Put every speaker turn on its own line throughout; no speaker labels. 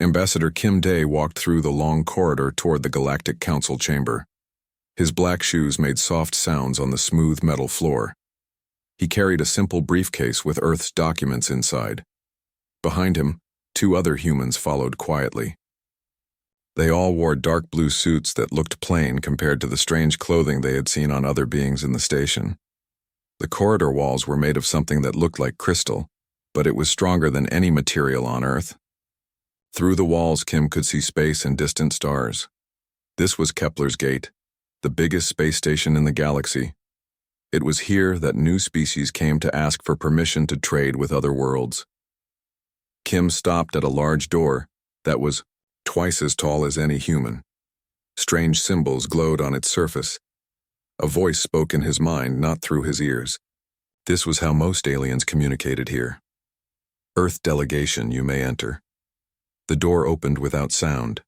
Ambassador Kim Dae walked through the long corridor toward the Galactic Council chamber. His black shoes made soft sounds on the smooth metal floor. He carried a simple briefcase with Earth's documents inside. Behind him, 2 other humans followed quietly. They all wore dark blue suits that looked plain compared to the strange clothing they had seen on other beings in the station. The corridor walls were made of something that looked like crystal, but it was stronger than any material on Earth. Through the walls, Kim could see space and distant stars. This was Kepler's Gate, the biggest space station in the galaxy. It was here that new species came to ask for permission to trade with other worlds. Kim stopped at a large door that was twice as tall as any human. Strange symbols glowed on its surface. A voice spoke in his mind, not through his ears. This was how most aliens communicated here. Earth delegation, you may enter. The door opened without sound.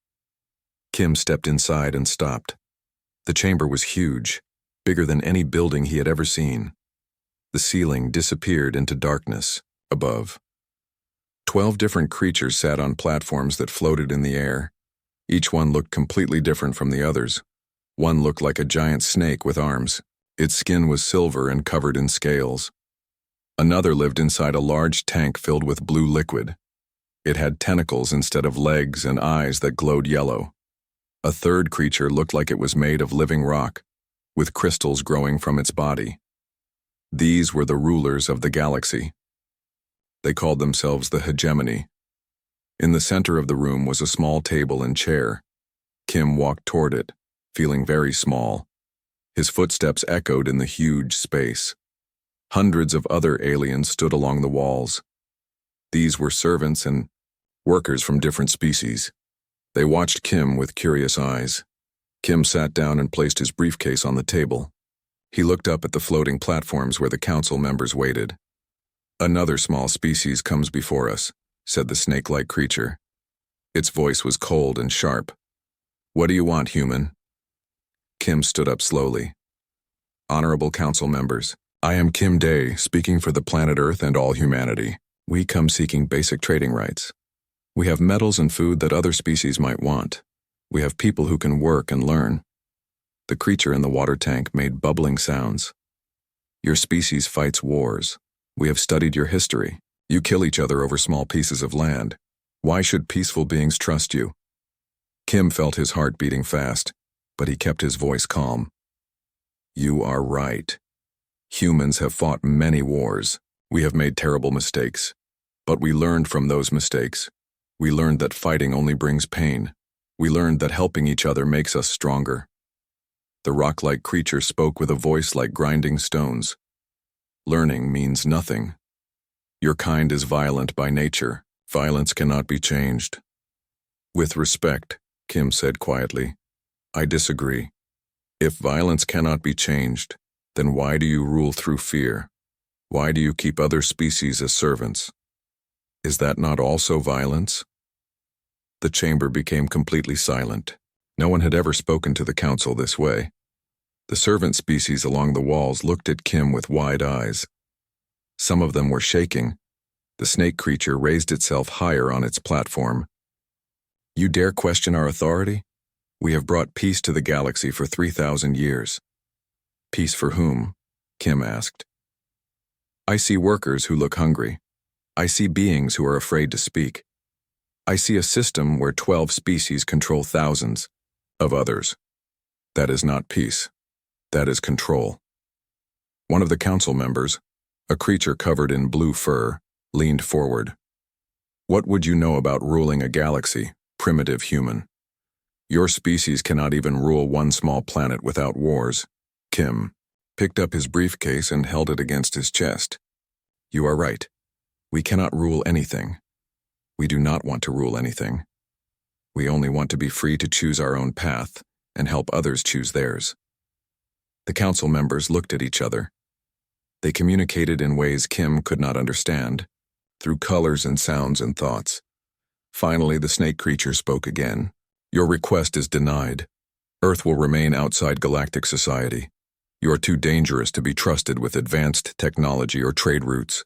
Kim stepped inside and stopped. The chamber was huge, bigger than any building he had ever seen. The ceiling disappeared into darkness above. 12 different creatures sat on platforms that floated in the air. Each one looked completely different from the others. One looked like a giant snake with arms. Its skin was silver and covered in scales. Another lived inside a large tank filled with blue liquid. It had tentacles instead of legs and eyes that glowed yellow. A third creature looked like it was made of living rock, with crystals growing from its body. These were the rulers of the galaxy. They called themselves the Hegemony. In the center of the room was a small table and chair. Kim walked toward it, feeling very small. His footsteps echoed in the huge space. Hundreds of other aliens stood along the walls. These were servants and workers from different species. They watched Kim with curious eyes. Kim sat down and placed his briefcase on the table. He looked up at the floating platforms where the council members waited. "Another small species comes before us," said the snake-like creature. Its voice was cold and sharp. "What do you want, human?" Kim stood up slowly. "Honorable council members, I am Kim Dae, speaking for the planet Earth and all humanity. We come seeking basic trading rights. We have metals and food that other species might want. We have people who can work and learn." The creature in the water tank made bubbling sounds. "Your species fights wars. We have studied your history. You kill each other over small pieces of land. Why should peaceful beings trust you?" Kim felt his heart beating fast, but he kept his voice calm. "You are right. Humans have fought many wars. We have made terrible mistakes. But we learned from those mistakes. We learned that fighting only brings pain. We learned that helping each other makes us stronger." The rock-like creature spoke with a voice like grinding stones. "Learning means nothing. Your kind is violent by nature. Violence cannot be changed." "With respect," Kim said quietly, "I disagree. If violence cannot be changed, then why do you rule through fear? Why do you keep other species as servants? Is that not also violence?" The chamber became completely silent. No one had ever spoken to the council this way. The servant species along the walls looked at Kim with wide eyes. Some of them were shaking. The snake creature raised itself higher on its platform. "You dare question our authority? We have brought peace to the galaxy for 3,000 years. "Peace for whom?" Kim asked. "I see workers who look hungry. I see beings who are afraid to speak. I see a system where 12 species control thousands of others. That is not peace. That is control." One of the council members, a creature covered in blue fur, leaned forward. "What would you know about ruling a galaxy, primitive human? Your species cannot even rule one small planet without wars." Kim picked up his briefcase and held it against his chest. "You are right. We cannot rule anything. We do not want to rule anything. We only want to be free to choose our own path and help others choose theirs." The council members looked at each other. They communicated in ways Kim could not understand, through colors and sounds and thoughts. Finally, the snake creature spoke again. "Your request is denied. Earth will remain outside galactic society. You are too dangerous to be trusted with advanced technology or trade routes."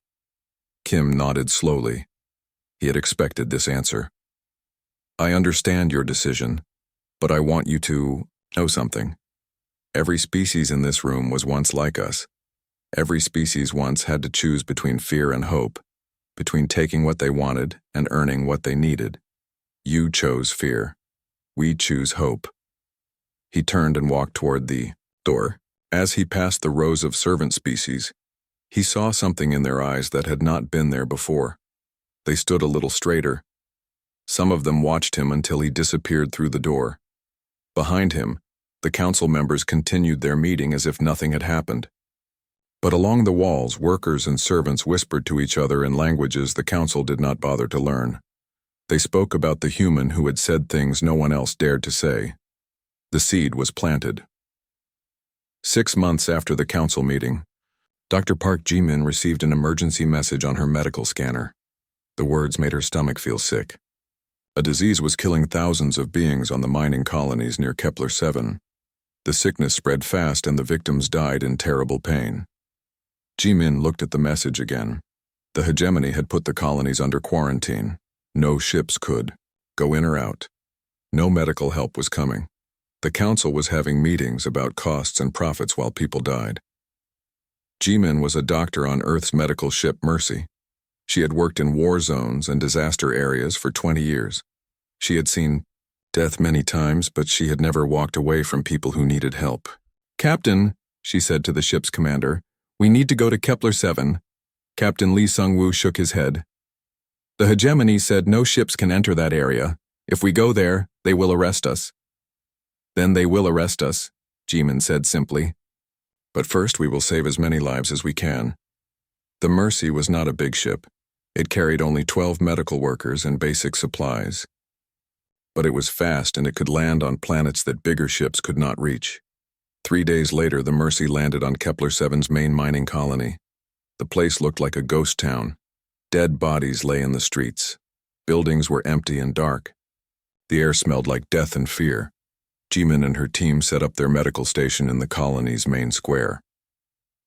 Kim nodded slowly. He had expected this answer. I understand your decision, but I want you to know something. Every species in this room was once like us. Every species once had to choose between fear and hope, between taking what they wanted and earning what they needed. You chose fear. We choose hope. He turned and walked toward the door. As he passed the rows of servant species, he saw something in their eyes that had not been there before. They stood a little straighter. Some of them watched him until he disappeared through the door. Behind him, the council members continued their meeting as if nothing had happened. But along the walls, workers and servants whispered to each other in languages the council did not bother to learn. They spoke about the human who had said things no one else dared to say. The seed was planted. 6 months after the council meeting, Dr. Park Ji-min received an emergency message on her medical scanner. The words made her stomach feel sick. A disease was killing thousands of beings on the mining colonies near Kepler 7. The sickness spread fast and the victims died in terrible pain. Ji-min looked at the message again. The hegemony had put the colonies under quarantine. No ships could go in or out. No medical help was coming. The council was having meetings about costs and profits while people died. Ji-min was a doctor on Earth's medical ship Mercy. She had worked in war zones and disaster areas for 20 years. She had seen death many times, but she had never walked away from people who needed help. "Captain," she said to the ship's commander, "we need to go to Kepler 7. Captain Lee Sung-woo shook his head. "The hegemony said no ships can enter that area. If we go there, they will arrest us." "Then they will arrest us," Ji-min said simply. "But first we will save as many lives as we can." The Mercy was not a big ship. It carried only 12 medical workers and basic supplies. But it was fast and it could land on planets that bigger ships could not reach. 3 days later, the Mercy landed on Kepler 7's main mining colony. The place looked like a ghost town. Dead bodies lay in the streets. Buildings were empty and dark. The air smelled like death and fear. Ji-min and her team set up their medical station in the colony's main square.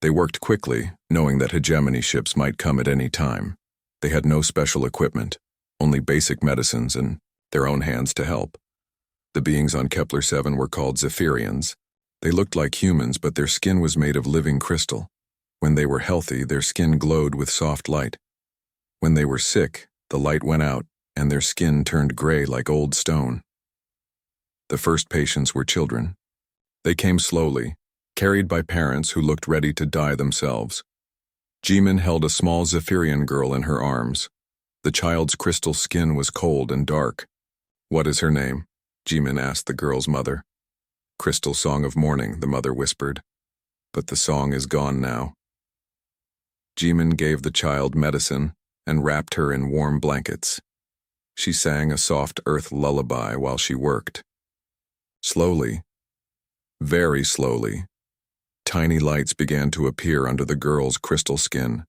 They worked quickly, knowing that hegemony ships might come at any time. They had no special equipment, only basic medicines and their own hands to help. The beings on Kepler 7 were called Zephyrians. They looked like humans, but their skin was made of living crystal. When they were healthy, their skin glowed with soft light. When they were sick, the light went out, and their skin turned gray like old stone. The first patients were children. They came slowly, carried by parents who looked ready to die themselves. Ji-min held a small Zephyrian girl in her arms. The child's crystal skin was cold and dark. "What is her name?" Ji-min asked the girl's mother. "Crystal Song of Morning," the mother whispered. "But the song is gone now." Ji-min gave the child medicine and wrapped her in warm blankets. She sang a soft earth lullaby while she worked. Slowly, very slowly, tiny lights began to appear under the girl's crystal skin.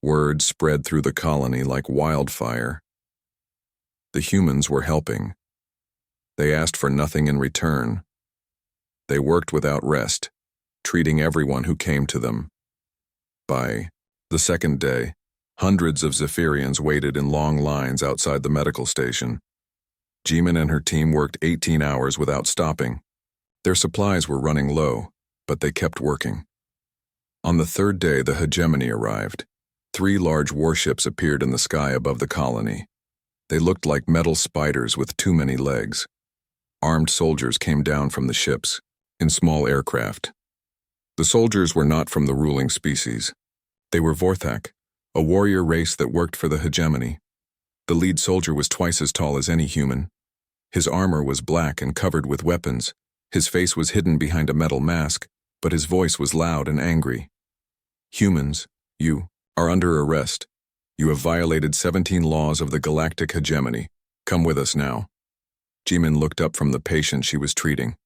Word spread through the colony like wildfire. The humans were helping. They asked for nothing in return. They worked without rest, treating everyone who came to them. By the second day, hundreds of Zephyrians waited in long lines outside the medical station. Ji-min and her team worked 18 hours without stopping. Their supplies were running low, but they kept working. On the third day, the hegemony arrived. 3 large warships appeared in the sky above the colony. They looked like metal spiders with too many legs. Armed soldiers came down from the ships, in small aircraft. The soldiers were not from the ruling species. They were Vorthak, a warrior race that worked for the hegemony. The lead soldier was twice as tall as any human. His armor was black and covered with weapons. His face was hidden behind a metal mask, but his voice was loud and angry. "Humans, you are under arrest. You have violated 17 laws of the Galactic hegemony. Come with us now." Ji-min looked up from the patient she was treating.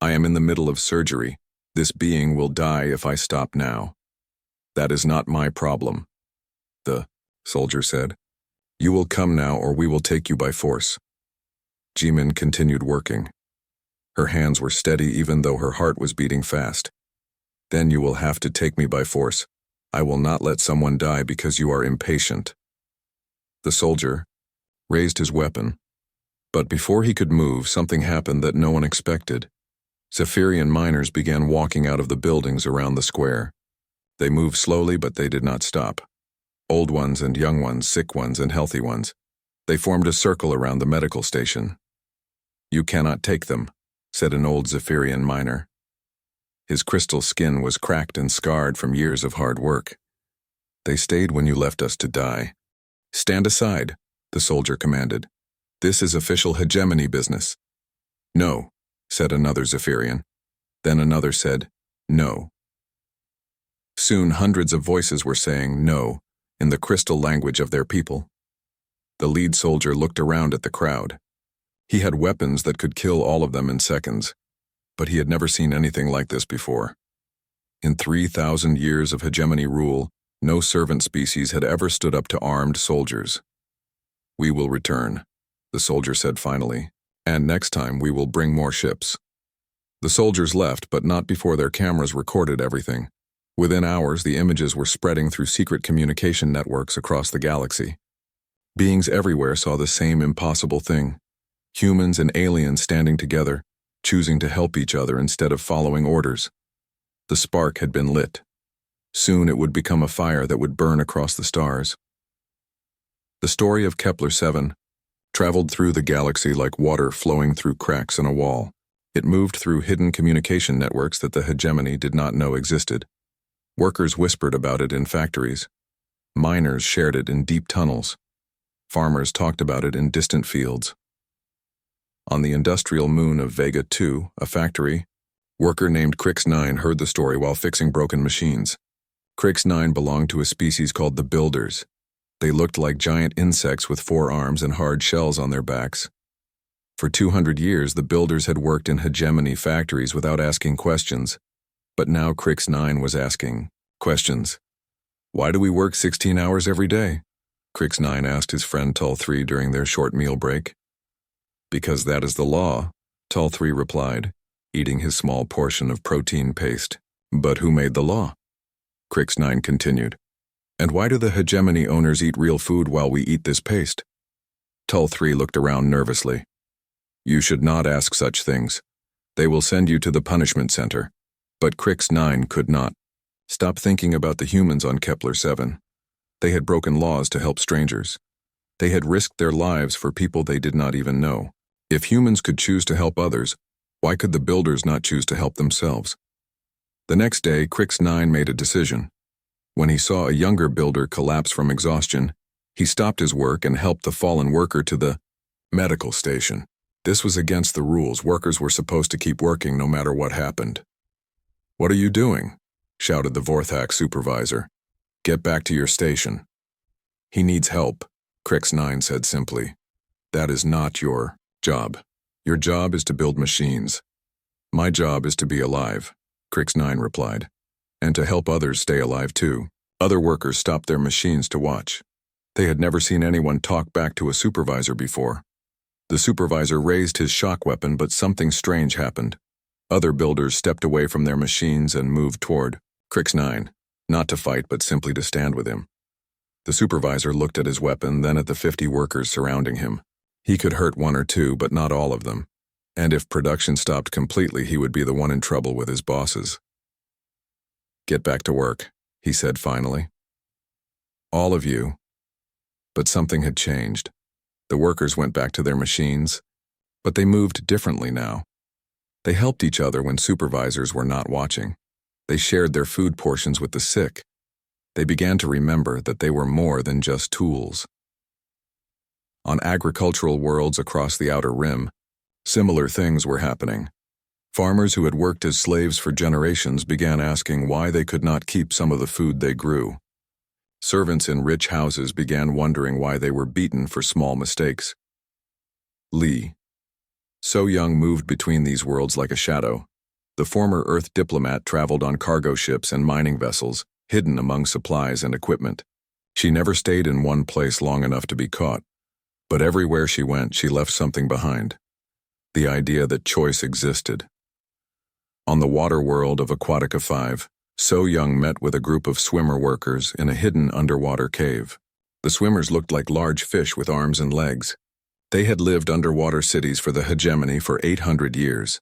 "I am in the middle of surgery. This being will die if I stop now." "That is not my problem," the soldier said. "You will come now or we will take you by force." Ji-min continued working. Her hands were steady even though her heart was beating fast. "Then you will have to take me by force. I will not let someone die because you are impatient." The soldier raised his weapon, But before he could move, something happened that no one expected. Zephyrian miners began walking out of the buildings around the square. They moved slowly, but they did not stop. Old ones and young ones, sick ones and healthy ones. They formed a circle around the medical station. "You cannot take them," said an old Zephyrian miner. His crystal skin was cracked and scarred from years of hard work. "They stayed when you left us to die." "Stand aside," the soldier commanded. "This is official hegemony business." "No," said another Zephyrian. Then another said, "No." Soon hundreds of voices were saying "no" in the crystal language of their people. The lead soldier looked around at the crowd. He had weapons that could kill all of them in seconds, but he had never seen anything like this before. In 3,000 years of hegemony rule, no servant species had ever stood up to armed soldiers. "We will return," the soldier said finally, "and next time we will bring more ships." The soldiers left, but not before their cameras recorded everything. Within hours, the images were spreading through secret communication networks across the galaxy. Beings everywhere saw the same impossible thing. Humans and aliens standing together, choosing to help each other instead of following orders. The spark had been lit. Soon it would become a fire that would burn across the stars. The story of Kepler 7 traveled through the galaxy like water flowing through cracks in a wall. It moved through hidden communication networks that the hegemony did not know existed. Workers whispered about it in factories. Miners shared it in deep tunnels. Farmers talked about it in distant fields. On the industrial moon of Vega 2, a factory, worker named Crix 9 heard the story while fixing broken machines. Crix 9 belonged to a species called the Builders. They looked like giant insects with 4 arms and hard shells on their backs. For 200 years, the Builders had worked in hegemony factories without asking questions. But now Crix 9 was asking questions. "Why do we work 16 hours every day?" Crix 9 asked his friend Tull 3 during their short meal break. "Because that is the law," Tull 3 replied, eating his small portion of protein paste. "But who made the law?" Crix 9 continued. "And why do the hegemony owners eat real food while we eat this paste?" Tull 3 looked around nervously. "You should not ask such things. They will send you to the punishment center." But Crix 9 could not. Stop thinking about the humans on Kepler 7. They had broken laws to help strangers. They had risked their lives for people they did not even know. If humans could choose to help others, why could the Builders not choose to help themselves? The next day, Crix 9 made a decision. When he saw a younger builder collapse from exhaustion, he stopped his work and helped the fallen worker to the medical station. This was against the rules. Workers were supposed to keep working no matter what happened. "What are you doing?" shouted the Vorthak supervisor. "Get back to your station." "He needs help," Crix 9 said simply. "That is not your job. Your job is to build machines." "My job is to be alive," Crix 9 replied, "and to help others stay alive too." Other workers stopped their machines to watch. They had never seen anyone talk back to a supervisor before. The supervisor raised his shock weapon, but something strange happened. Other builders stepped away from their machines and moved toward Crix 9, not to fight but simply to stand with him. The supervisor looked at his weapon, then at the 50 workers surrounding him. He could hurt 1 or 2, but not all of them. And if production stopped completely, he would be the one in trouble with his bosses. "Get back to work," he said finally. "All of you." But something had changed. The workers went back to their machines, but they moved differently now. They helped each other when supervisors were not watching. They shared their food portions with the sick. They began to remember that they were more than just tools. On agricultural worlds across the Outer Rim, similar things were happening. Farmers who had worked as slaves for generations began asking why they could not keep some of the food they grew. Servants in rich houses began wondering why they were beaten for small mistakes. Lee. So Young moved between these worlds like a shadow. The former Earth diplomat traveled on cargo ships and mining vessels, hidden among supplies and equipment. She never stayed in one place long enough to be caught, but everywhere she went, she left something behind. The idea that choice existed. On the water world of Aquatica 5, So Young met with a group of swimmer workers in a hidden underwater cave. The swimmers looked like large fish with arms and legs. They had lived underwater cities for the hegemony for 800 years.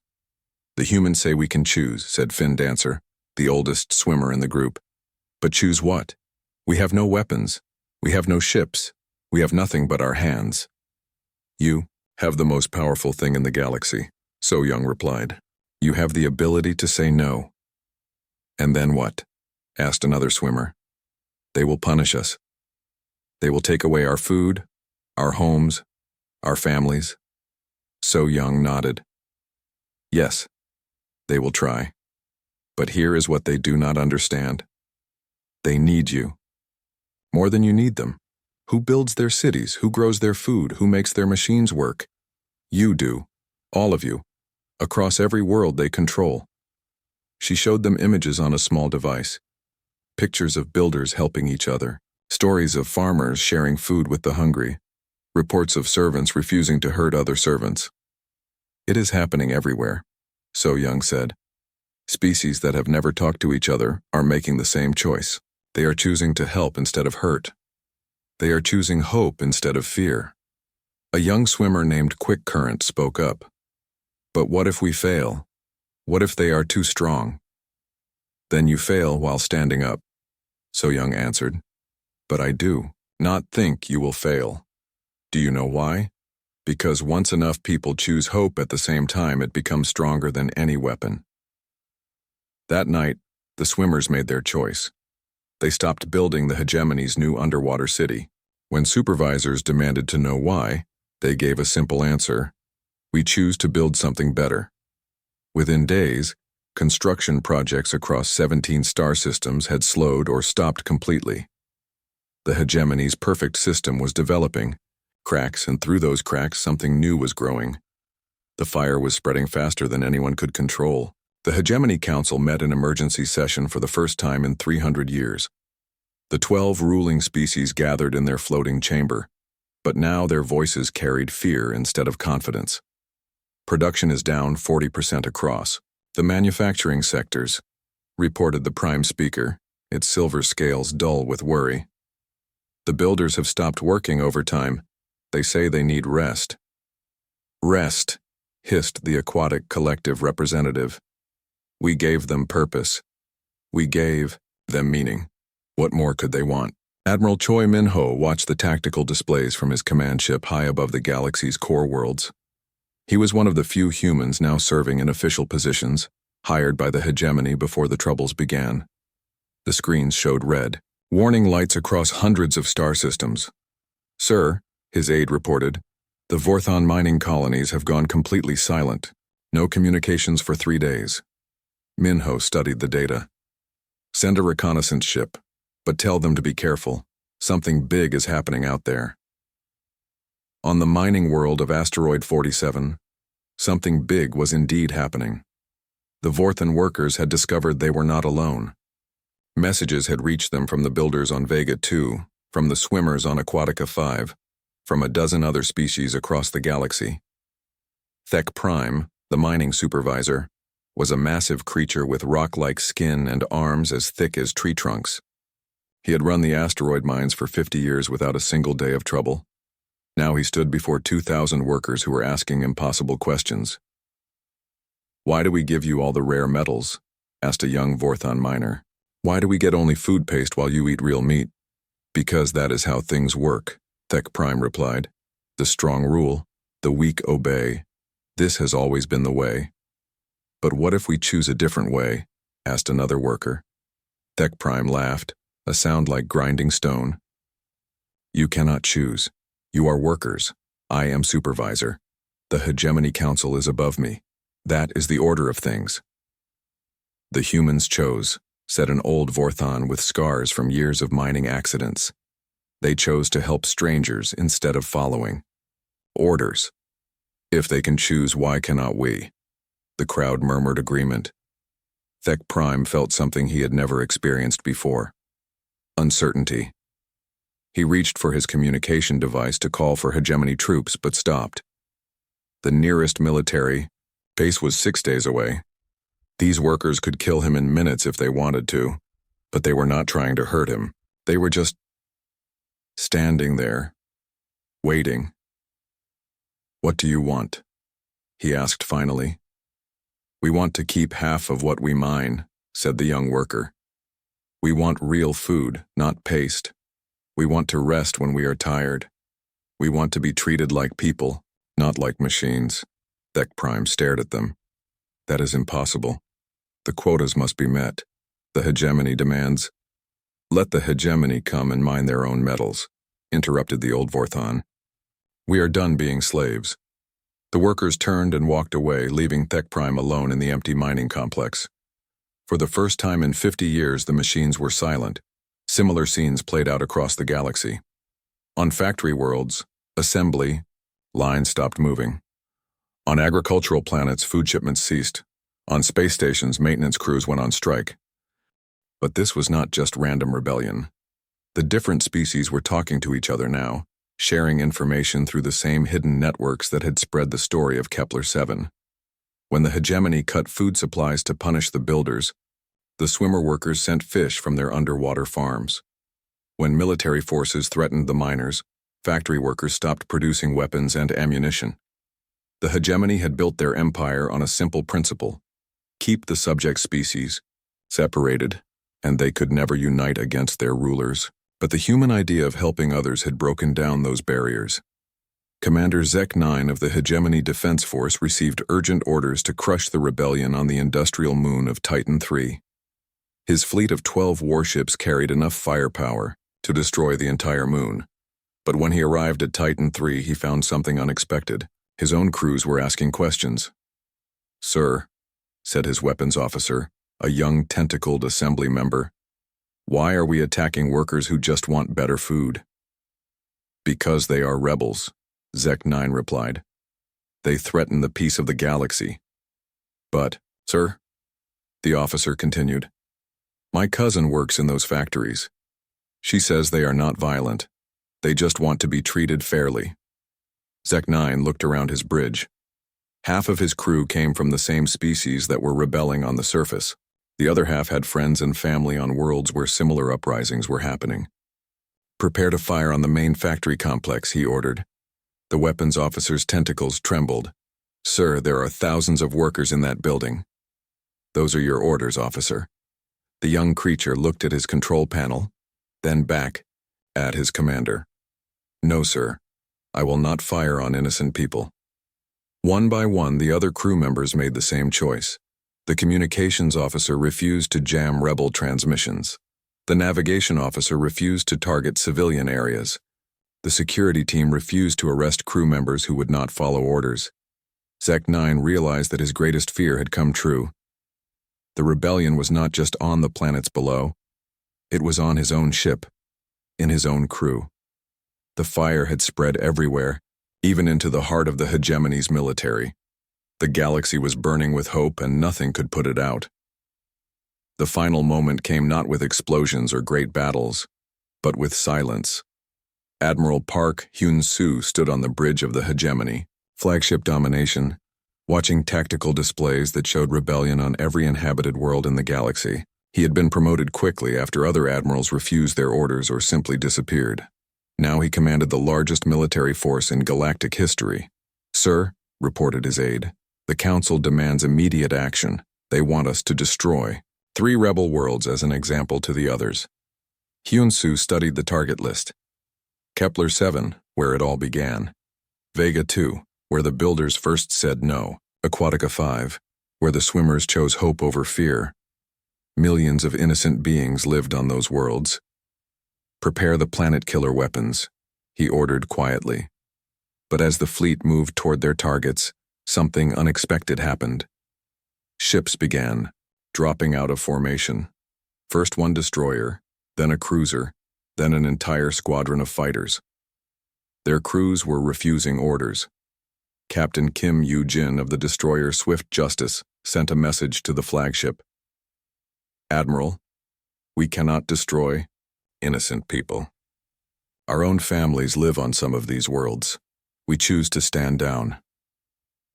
The humans say we can choose, said Finn Dancer, the oldest swimmer in the group. But choose what? We have no weapons. We have no ships. We have nothing but our hands. You have the most powerful thing in the galaxy, So Young replied. You have the ability to say no. And then what? Asked another swimmer. They will punish us. They will take away our food, our homes, our families. So Young nodded. Yes, they will try. But here is what they do not understand. They need you. More than you need them. Who builds their cities? Who grows their food? Who makes their machines work? You do. All of you. Across every world they control. She showed them images on a small device. Pictures of builders helping each other. Stories of farmers sharing food with the hungry. Reports of servants refusing to hurt other servants. It is happening everywhere, So Young said. Species that have never talked to each other are making the same choice. They are choosing to help instead of hurt. They are choosing hope instead of fear. A young swimmer named Quick Current spoke up. But what if we fail? What if they are too strong? Then you fail while standing up, So Young answered. But I do not think you will fail. Do you know why? Because once enough people choose hope at the same time, it becomes stronger than any weapon. That night, the swimmers made their choice. They stopped building the hegemony's new underwater city. When supervisors demanded to know why, they gave a simple answer. We choose to build something better. Within days, construction projects across 17 star systems had slowed or stopped completely. The hegemony's perfect system was developing cracks, and through those cracks something new was growing. The fire was spreading faster than anyone could control. The Hegemony Council met in emergency session for the first time in 300 years. The 12 ruling species gathered in their floating chamber, but now their voices carried fear instead of confidence. Production is down 40% across the manufacturing sectors, reported the prime speaker, its silver scales dull with worry. The builders have stopped working overtime. They say they need rest. Rest, hissed the aquatic collective representative. We gave them purpose. We gave them meaning. What more could they want? Admiral Choi Min-ho watched the tactical displays from his command ship high above the galaxy's core worlds. He was one of the few humans now serving in official positions, hired by the hegemony before the troubles began. The screens showed red, warning lights across hundreds of star systems. Sir, his aide reported, the Vorthon mining colonies have gone completely silent. No communications for 3 days. Min-ho studied the data. Send a reconnaissance ship, but tell them to be careful. Something big is happening out there. On the mining world of Asteroid 47, something big was indeed happening. The Vorthon workers had discovered they were not alone. Messages had reached them from the builders on Vega 2, from the swimmers on Aquatica 5, from a dozen other species across the galaxy. Thek Prime, the mining supervisor, was a massive creature with rock-like skin and arms as thick as tree trunks. He had run the asteroid mines for 50 years without a single day of trouble. Now he stood before 2,000 workers who were asking impossible questions. Why do we give you all the rare metals? Asked a young Vorthon miner. Why do we get only food paste while you eat real meat? Because that is how things work, Thek Prime replied. The strong rule, the weak obey. This has always been the way. But what if we choose a different way? Asked another worker. Thek Prime laughed, a sound like grinding stone. You cannot choose. You are workers. I am supervisor. The Hegemony Council is above me. That is the order of things. The humans chose, said an old Vorthon with scars from years of mining accidents. They chose to help strangers instead of following orders. If they can choose, why cannot we? The crowd murmured agreement. Thek Prime felt something he had never experienced before. Uncertainty. He reached for his communication device to call for hegemony troops, but stopped. The nearest military base was 6 days away. These workers could kill him in minutes if they wanted to, but they were not trying to hurt him. They were just standing there, waiting. "What do you want?" he asked finally. "We want to keep half of what we mine," said the young worker. "We want real food, not paste. We want to rest when we are tired. We want to be treated like people, not like machines." Thek Prime stared at them. "That is impossible. The quotas must be met. The hegemony demands." "Let the hegemony come and mine their own metals," interrupted the old Vorthon. "We are done being slaves." The workers turned and walked away, leaving Thek Prime alone in the empty mining complex. For the first time in 50 years, the machines were silent. Similar scenes played out across the galaxy. On factory worlds, assembly lines stopped moving. On agricultural planets, food shipments ceased. On space stations, maintenance crews went on strike. But this was not just random rebellion. The different species were talking to each other now, sharing information through the same hidden networks that had spread the story of Kepler 7. When the hegemony cut food supplies to punish the builders, the swimmer workers sent fish from their underwater farms. When military forces threatened the miners, factory workers stopped producing weapons and ammunition. The hegemony had built their empire on a simple principle: keep the subject species separated, and they could never unite against their rulers. But the human idea of helping others had broken down those barriers. Commander Zek 9 of the Hegemony Defense Force received urgent orders to crush the rebellion on the industrial moon of Titan 3. His fleet of 12 warships carried enough firepower to destroy the entire moon. But when he arrived at Titan 3, he found something unexpected. His own crews were asking questions. "Sir," said his weapons officer, a young tentacled assembly member, "why are we attacking workers who just want better food?" "Because they are rebels," Zek 9 replied. "They threaten the peace of the galaxy." "But, sir," the officer continued, "my cousin works in those factories. She says they are not violent. They just want to be treated fairly." Zek 9 looked around his bridge. Half of his crew came from the same species that were rebelling on the surface. The other half had friends and family on worlds where similar uprisings were happening. "Prepare to fire on the main factory complex," he ordered. The weapons officer's tentacles trembled. "Sir, there are thousands of workers in that building." "Those are your orders, officer." The young creature looked at his control panel, then back at his commander. "No, sir. I will not fire on innocent people." One by one, the other crew members made the same choice. The communications officer refused to jam rebel transmissions. The navigation officer refused to target civilian areas. The security team refused to arrest crew members who would not follow orders. Zek 9 realized that his greatest fear had come true. The rebellion was not just on the planets below. It was on his own ship, in his own crew. The fire had spread everywhere, even into the heart of the hegemony's military. The galaxy was burning with hope, and nothing could put it out. The final moment came not with explosions or great battles, but with silence. Admiral Park Hyun-soo stood on the bridge of the hegemony, flagship domination, watching tactical displays that showed rebellion on every inhabited world in the galaxy. He had been promoted quickly after other admirals refused their orders or simply disappeared. Now he commanded the largest military force in galactic history. "Sir," reported his aide, "the Council demands immediate action. They want us to destroy 3 rebel worlds as an example to the others." Hyun-soo studied the target list. Kepler 7, where it all began. Vega 2, where the builders first said no. Aquatica 5, where the swimmers chose hope over fear. Millions of innocent beings lived on those worlds. "Prepare the planet-killer weapons," he ordered quietly. But as the fleet moved toward their targets, something unexpected happened. Ships began, dropping out of formation. First one destroyer, then a cruiser, then an entire squadron of fighters. Their crews were refusing orders. Captain Kim Yoo-jin of the destroyer Swift Justice sent a message to the flagship. "Admiral, we cannot destroy innocent people. Our own families live on some of these worlds. We choose to stand down."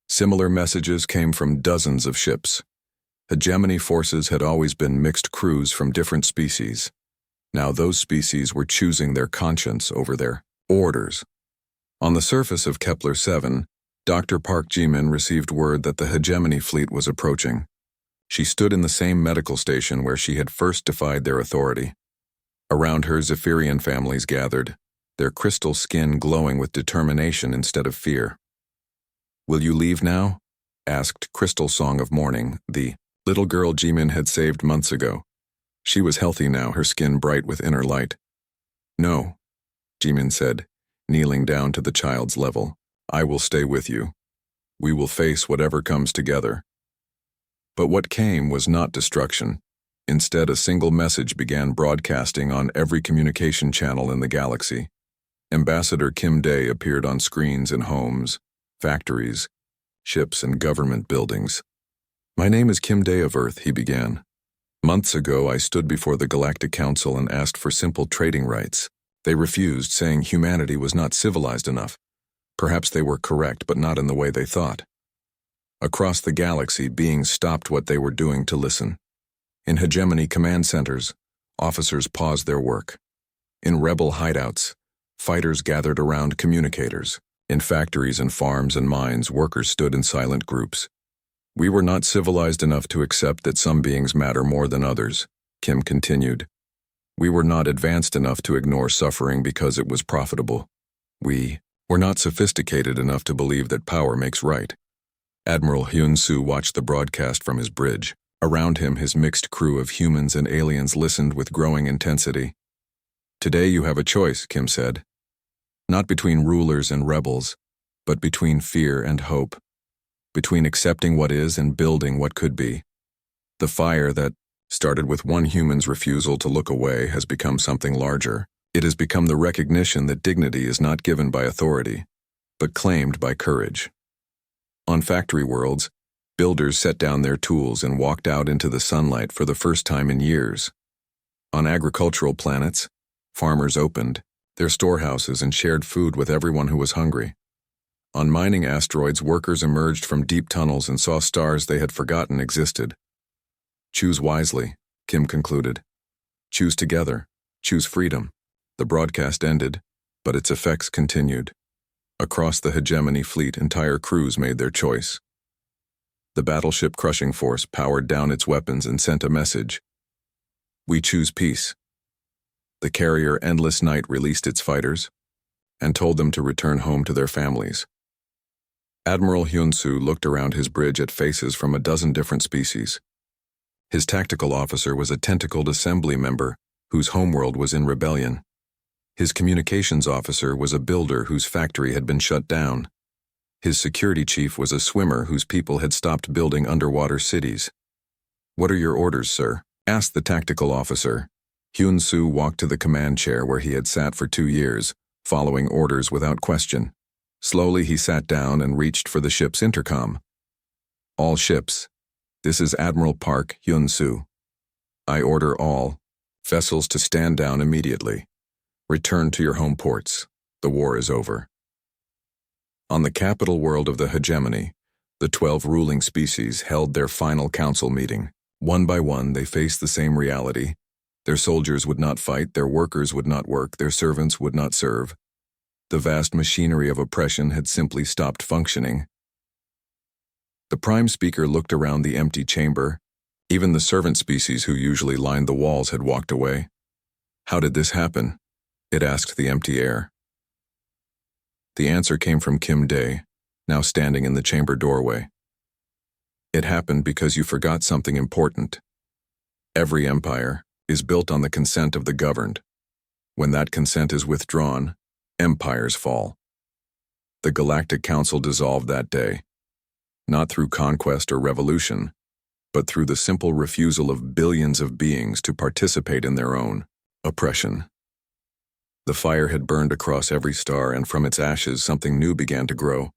Similar messages came from dozens of ships. Hegemony forces had always been mixed crews from different species. Now those species were choosing their conscience over their orders. On the surface of Kepler 7, Dr. Park Ji-min received word that the hegemony fleet was approaching. She stood in the same medical station where she had first defied their authority. Around her, Zephyrian families gathered, their crystal skin glowing with determination instead of fear. "Will you leave now?" asked Crystal Song of Morning, the little girl Jimin had saved months ago. She was healthy now, her skin bright with inner light. "No," Jimin said, kneeling down to the child's level. "I will stay with you. We will face whatever comes together." But what came was not destruction. Instead, a single message began broadcasting on every communication channel in the galaxy. Ambassador Kim Dae appeared on screens in homes, factories, ships, and government buildings. "My name is Kim Dae of Earth," he began. "Months ago, I stood before the Galactic Council and asked for simple trading rights. They refused, saying humanity was not civilized enough. Perhaps they were correct, but not in the way they thought. Across the galaxy, beings stopped what they were doing to listen. In hegemony command centers, officers paused their work. In rebel hideouts, fighters gathered around communicators. In factories and farms and mines, workers stood in silent groups. We were not civilized enough to accept that some beings matter more than others," Kim continued. "We were not advanced enough to ignore suffering because it was profitable. We were not sophisticated enough to believe that power makes right." Admiral Hyun-soo watched the broadcast from his bridge. Around him, his mixed crew of humans and aliens listened with growing intensity. "Today you have a choice," Kim said. "Not between rulers and rebels, but between fear and hope. Between accepting what is and building what could be. The fire that started with one human's refusal to look away has become something larger. It has become the recognition that dignity is not given by authority, but claimed by courage." On factory worlds, builders set down their tools and walked out into the sunlight for the first time in years. On agricultural planets, farmers opened their storehouses and shared food with everyone who was hungry. On mining asteroids, workers emerged from deep tunnels and saw stars they had forgotten existed. "Choose wisely," Kim concluded. "Choose together. Choose freedom." The broadcast ended, but its effects continued. Across the hegemony fleet, entire crews made their choice. The battleship Crushing Force powered down its weapons and sent a message. "We choose peace." The carrier Endless Night released its fighters and told them to return home to their families. Admiral Hyun-soo looked around his bridge at faces from a dozen different species. His tactical officer was a tentacled assembly member whose homeworld was in rebellion. His communications officer was a builder whose factory had been shut down. His security chief was a swimmer whose people had stopped building underwater cities. "What are your orders, sir?" asked the tactical officer. Hyun-soo walked to the command chair where he had sat for 2 years, following orders without question. Slowly he sat down and reached for the ship's intercom. "All ships. This is Admiral Park Hyun-soo. I order all vessels to stand down immediately. Return to your home ports. The war is over." On the capital world of the hegemony, the 12 ruling species held their final council meeting. One by one, they faced the same reality. Their soldiers would not fight, their workers would not work, their servants would not serve. The vast machinery of oppression had simply stopped functioning. The prime speaker looked around the empty chamber. Even the servant species who usually lined the walls had walked away. "How did this happen?" it asked the empty air. The answer came from Kim Dae, now standing in the chamber doorway. "It happened because you forgot something important. Every empire is built on the consent of the governed. When that consent is withdrawn, empires fall. The Galactic Council dissolved that day, not through conquest or revolution, but through the simple refusal of billions of beings to participate in their own oppression." The fire had burned across every star, and from its ashes something new began to grow.